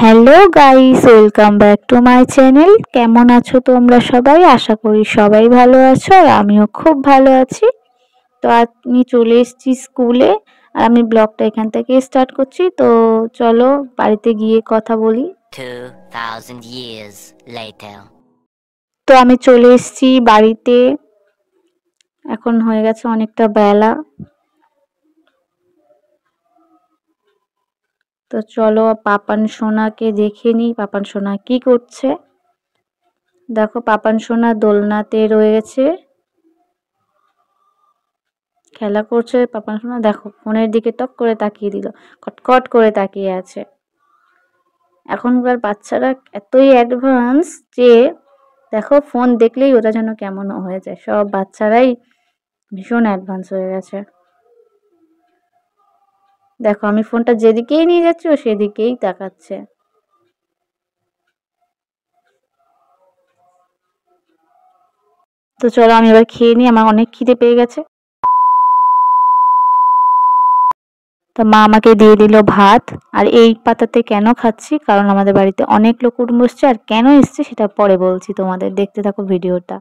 Hello guys, welcome back to my channel. কেমন আছো তোমরা সবাই? আশা করি সবাই ভালো আছো আর আমিও খুব ভালো আছি। তো আমি চলে এসেছি স্কুলে আর আমি ব্লগটা এখান থেকে স্টার্ট করছি। তো চলো বাড়িতে গিয়ে কথা বলি। 2000 years later. তো আমি চলে এসেছি বাড়িতে, এখন হয়ে গেছে অনেকটা বেলা। তো চলো পাপান সোনাকে দেখে নিই, পাপান সোনা কি করছে। দেখো পাপান সোনা দোলনাতে রয়েছে, খেলা করছে। পাপান সোনা দেখো ফোনের দিকে টক করে তাকিয়ে দিল, কটকট করে তাকিয়ে আছে। এখনকার বাচ্চারা এতই অ্যাডভান্স যে দেখো ফোন দেখলেই ওরা যেন কেমন হয়ে যায়। সব বাচ্চারাই ভীষণ অ্যাডভান্স হয়ে গেছে। দেখো আমি ফোনটা যেদিকেই নিয়ে যাচ্ছি ও সেদিকেই তাকাচ্ছে। তো চলো আমি এবার খেয়ে নিই, আমার অনেক খিদে পেয়ে গেছে। তো মা আমাকে দিয়ে দিল ভাত। আর এই পাতাতে কেন খাচ্ছি, কারণ আমাদের বাড়িতে অনেক লোক কুটুম্ব এসছে, আর কেন এসছে সেটা পরে বলছি তোমাদের, দেখতে থাকো ভিডিওটা।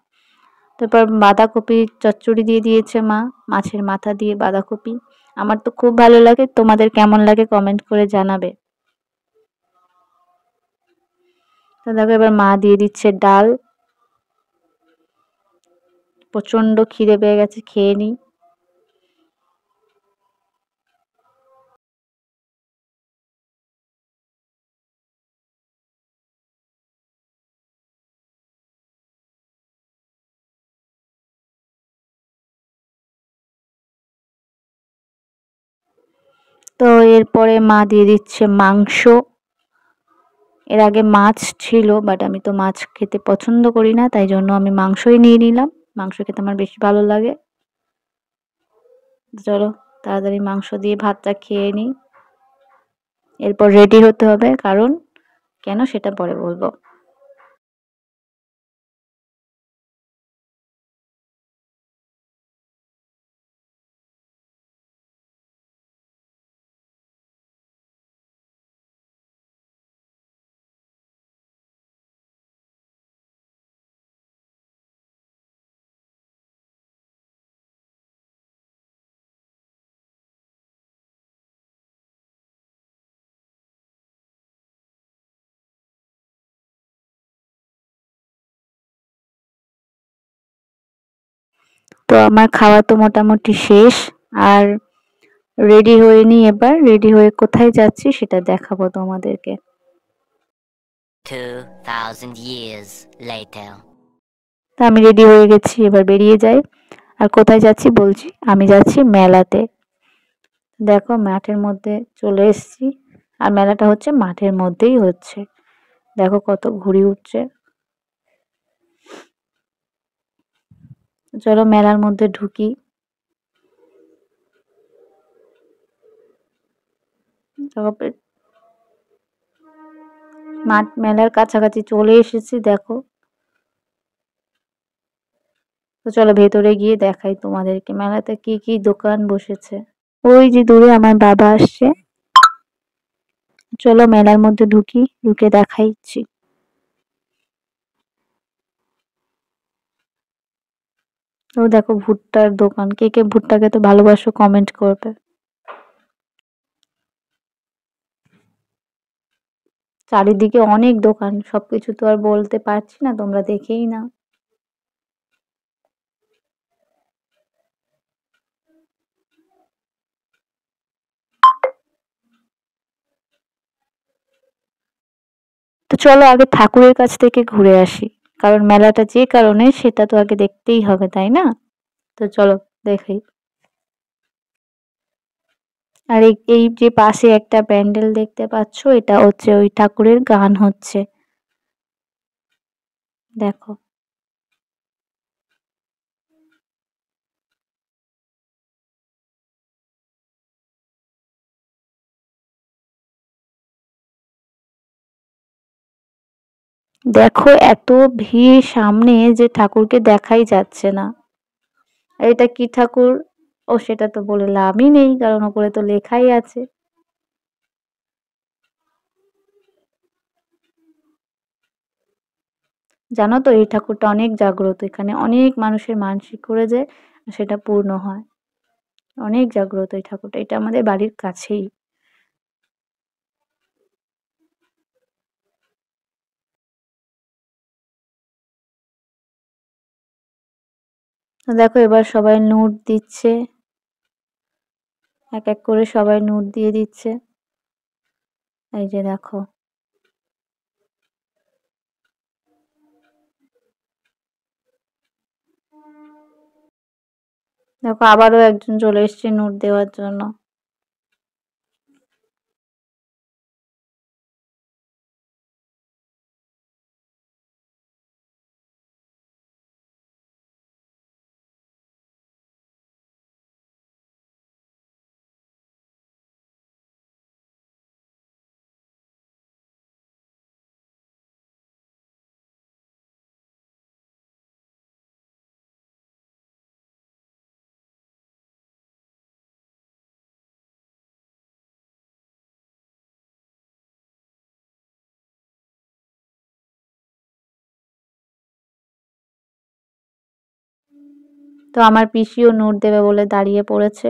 তারপর বাঁধাকপি চচ্চড়ি দিয়ে দিয়েছে মা, মাছের মাথা দিয়ে বাঁধাকপি। আমার তো খুব ভালো লাগে, তোমাদের কেমন লাগে কমেন্ট করে জানাবে। তো দেখো এবার মা দিয়ে দিচ্ছে ডাল। প্রচন্ড খিদে পেয়ে গেছে, খেয়ে নিই। তো এরপরে মা দিয়ে দিচ্ছে মাংস। এর আগে মাছ ছিল, বাট আমি তো মাছ খেতে পছন্দ করি না, তাই জন্য আমি মাংসই নিয়ে নিলাম। মাংস খেতে আমার বেশি ভালো লাগে। চলো তাড়াতাড়ি মাংস দিয়ে ভাতটা খেয়ে নিই, এরপর রেডি হতে হবে, কারণ কেন সেটা পরে বলবো। তো আমার খাওয়া তো মোটামুটি শেষ। আর রেডি হয়ে নিই, এবার রেডি হয়ে কোথায় যাচ্ছি সেটা দেখাবো তোমাদেরকে। 2000 years later. তা আমি রেডি হয়ে গেছি, এবার বেরিয়ে যাই। আর কোথায় যাচ্ছি বলছি, আমি যাচ্ছি মেলাতে। দেখো মাঠের মধ্যে চলে এসেছি, আর মেলাটা হচ্ছে মাঠের মধ্যেই হচ্ছে। দেখো কত ঘুড়ি উঠছে। চলো মেলার মধ্যে ঢুকি। মাঠ মেলার কাছাকাছি চলে এসেছি দেখো। তো চলো ভেতরে গিয়ে দেখাই তোমাদেরকে মেলাতে কি কি দোকান বসেছে। ওই যে দূরে আমার বাবা আসছে। চলো মেলার মধ্যে ঢুকি, ঢুকে দেখাইছি। ও দেখো ভুট্টার দোকান, কে কে ভুট্টা খেতে ভালোবাসো কমেন্ট করবে। চারিদিকে অনেক দোকান, সবকিছু তো আর বলতে পারছি না, তোমরা দেখেই না। তো চলো আগে ঠাকুরের কাছ থেকে ঘুরে আসি, কারণ মেলাটা যে কারণে সেটা তো আগে দেখতেই হবে, তাই না? তো চলো দেখি। আর এই যে পাশে একটা প্যান্ডেল দেখতে পাচ্ছ, এটা হচ্ছে ওই ঠাকুরের গান হচ্ছে, দেখো। দেখো এত ভিড় সামনে যে ঠাকুরকে দেখাই যাচ্ছে না। আর এটা কি ঠাকুর, ও সেটা তো বলে লাভই নেই, কারণ ওপরে তো লেখাই আছে। জানো তো এই ঠাকুরটা অনেক জাগ্রত, এখানে অনেক মানুষের মানসিক করে যায় সেটা পূর্ণ হয়। অনেক জাগ্রত এই ঠাকুরটা, এটা আমাদের বাড়ির কাছেই। তো দেখো এবার সবাই নোট দিচ্ছে, এক এক করে সবাই নোট দিয়ে দিচ্ছে। এই যে দেখো, দেখো আবারও একজন চলে এসছে নোট দেওয়ার জন্য। তো আমার পিসিও নোট দেবে বলে দাঁড়িয়ে পড়েছে।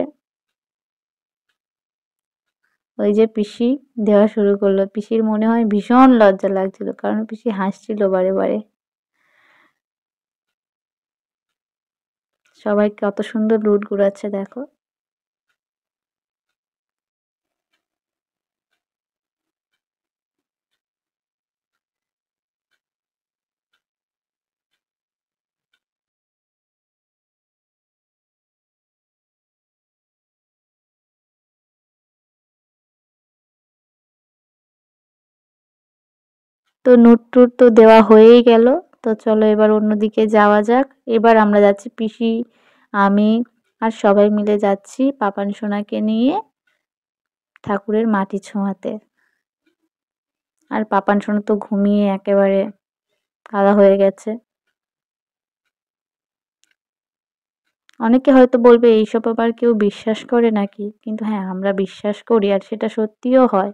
ওই যে পিসি দেওয়া শুরু করলো, পিসির মনে হয় ভীষণ লজ্জা লাগছিল, কারণ পিসি হাসছিল বারে বারে। সবাই কত সুন্দর নোট কুড়াচ্ছে দেখো। তো নোট টুট তো দেওয়া হয়েই গেল। তো চলো এবার অন্যদিকে যাওয়া যাক। এবার আমরা যাচ্ছি পিসি, আমি আর সবাই মিলে যাচ্ছি পাপান সোনাকে নিয়ে ঠাকুরের মাটি ছোঁয়াতে। আর পাপান সোনা তো ঘুমিয়ে একেবারে কাদা হয়ে গেছে। অনেকে হয়তো বলবে এইসব আবার কেউ বিশ্বাস করে নাকি, কিন্তু হ্যাঁ আমরা বিশ্বাস করি আর সেটা সত্যিও হয়।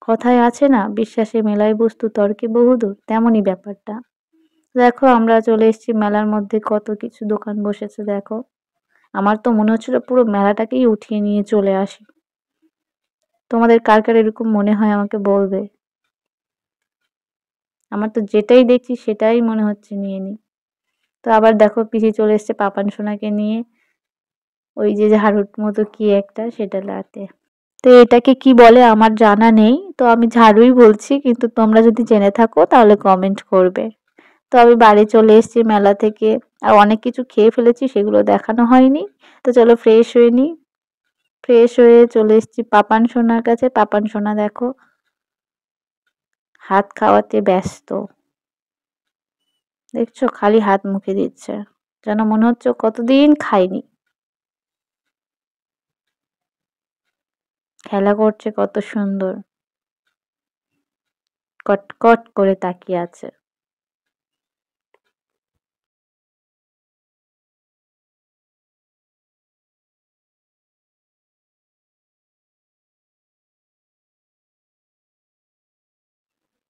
কথায় আছে না, বিশ্বাসে মেলায় বস্তু তর্কে বহুদূর, তেমনই ব্যাপারটা। দেখো আমরা চলে এসেছি মেলার মধ্যে, কত কিছু দোকান বসেছে দেখো। আমার তো মনে হচ্ছিল পুরো মেলাটাকেই উঠিয়ে নিয়ে চলে আসি। তোমাদের কার কার এরকম মনে হয় আমাকে বলবে। আমার তো যেটাই দেখছি সেটাই মনে হচ্ছে নিয়ে নি। তো আবার দেখো পিসি চলে এসছে পাপান সোনাকে নিয়ে ওই যে ঝাড়ুর মতো কি একটা সেটা লাতে। তো এটাকে কি বলে আমার জানা নেই, তো আমি ঝাড়ুই বলছি, কিন্তু তোমরা যদি জেনে থাকো তাহলে কমেন্ট করবে। তো আমি বাড়ি চলে এসেছি মেলা থেকে, আর অনেক কিছু খেয়ে ফেলেছি সেগুলো দেখানো হয়নি। তো চলো ফ্রেশ হয়ে নিই। ফ্রেশ হয়ে চলে এসেছি পাপান সোনার কাছে। পাপান সোনা দেখো হাত খাওয়াতে ব্যস্ত, দেখছো খালি হাত মুখে দিচ্ছে, যেন মনে হচ্ছে ও কতদিন খায়নি। খেলা করছে কত সুন্দর, কটকট করে তাকিয়ে আছে।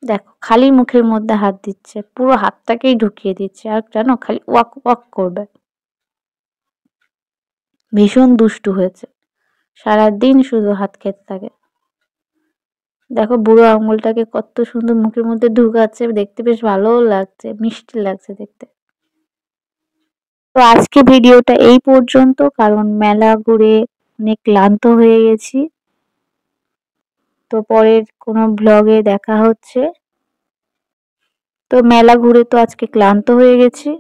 দেখো খালি মুখের মধ্যে হাত দিচ্ছে, পুরো হাতটাকেই ঢুকিয়ে দিচ্ছে, আর জানো খালি ওয়াক ওয়াক করবে। ভীষণ দুষ্টু হয়েছে, সারাদিন শুধু হাত খেতে থাকে। দেখো বুড়ো আঙুলটাকে কত সুন্দর মুখের মধ্যে ঢুকাচ্ছে, দেখতে বেশ ভালোও লাগছে, মিষ্টি লাগছে দেখতে। তো আজকে ভিডিওটা এই পর্যন্ত, কারণ মেলা ঘুরে অনেক ক্লান্ত হয়ে গেছি। তো পরের কোনো ব্লগে দেখা হচ্ছে। তো মেলা ঘুরে তো আজকে ক্লান্ত হয়ে গেছি।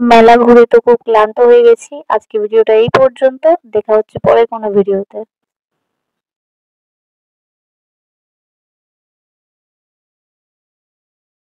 মেলা ঘুরে তো খুব ক্লান্ত হয়ে গেছি। আজকে ভিডিওটা এই পর্যন্ত, দেখা হচ্ছে পরের কোনো ভিডিওতে।